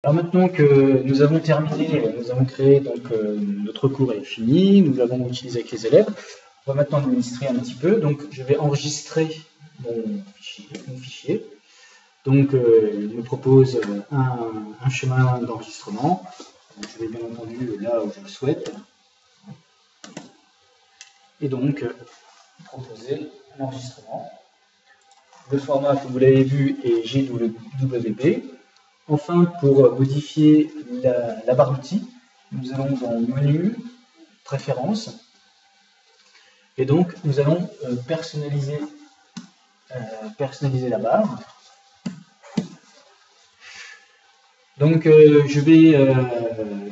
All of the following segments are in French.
Alors maintenant que nous avons terminé, nous avons créé donc notre cours est fini, nous l'avons utilisé avec les élèves. On va maintenant administrer un petit peu. Donc je vais enregistrer mon fichier. Donc il me propose un chemin d'enregistrement. Je vais bien entendu là où je le souhaite. Et donc proposer un enregistrement. Le format que vous l'avez vu est GWB. Enfin, pour modifier la barre d'outils, nous allons dans Menu, Préférences, et donc nous allons personnaliser la barre. Donc je vais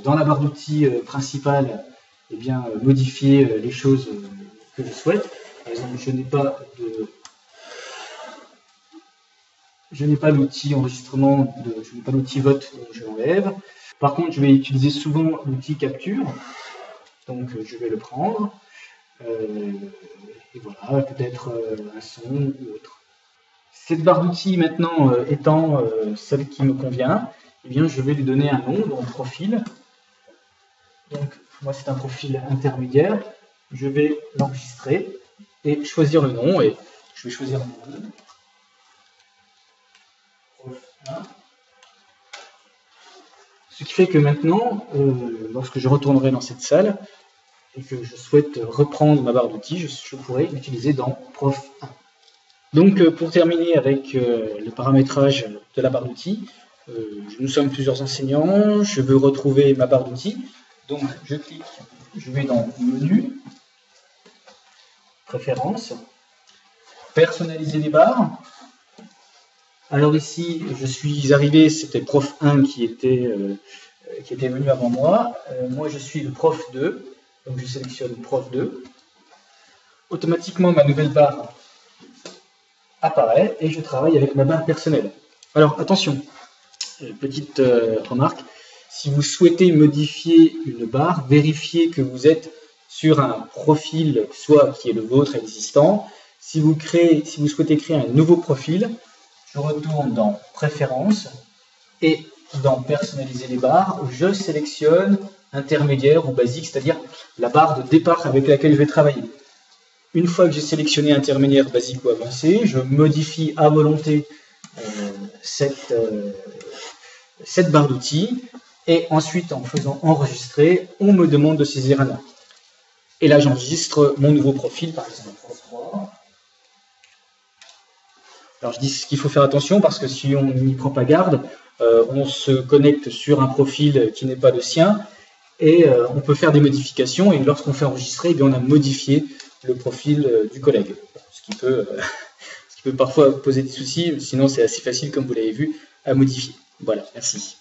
dans la barre d'outils principale modifier les choses que je souhaite. Par exemple, je n'ai pas l'outil enregistrement, je n'ai pas l'outil vote, donc je l'enlève. Par contre, je vais utiliser souvent l'outil capture, donc je vais le prendre. Et voilà, peut-être un son ou autre. Cette barre d'outils maintenant étant celle qui me convient, eh bien, je vais lui donner un nom, donc profil. Donc moi c'est un profil intermédiaire. Je vais l'enregistrer et choisir le nom, et je vais choisir le nom. Ce qui fait que maintenant, lorsque je retournerai dans cette salle et que je souhaite reprendre ma barre d'outils, je pourrai l'utiliser dans Prof 1. Donc pour terminer avec le paramétrage de la barre d'outils, nous sommes plusieurs enseignants, je veux retrouver ma barre d'outils, donc je clique, je vais dans Menu, Préférences, Personnaliser les barres. Alors ici, je suis arrivé, c'était Prof 1 qui était venu avant moi. Moi, je suis le Prof 2, donc je sélectionne Prof 2. Automatiquement, ma nouvelle barre apparaît et je travaille avec ma barre personnelle. Alors, attention, petite remarque, si vous souhaitez modifier une barre, vérifiez que vous êtes sur un profil, soit qui est le vôtre existant. Si vous souhaitez créer un nouveau profil, je retourne dans Préférences et dans Personnaliser les barres, je sélectionne intermédiaire ou basique, c'est-à-dire la barre de départ avec laquelle je vais travailler. Une fois que j'ai sélectionné intermédiaire, basique ou avancé, je modifie à volonté cette barre d'outils et ensuite en faisant enregistrer, on me demande de saisir un nom. Et là j'enregistre mon nouveau profil, par exemple Prof 3. Alors je dis qu'il faut faire attention parce que si on n'y prend pas garde, on se connecte sur un profil qui n'est pas le sien et on peut faire des modifications et lorsqu'on fait enregistrer, eh bien, on a modifié le profil du collègue. Ce qui peut parfois poser des soucis, sinon c'est assez facile comme vous l'avez vu à modifier. Voilà, merci.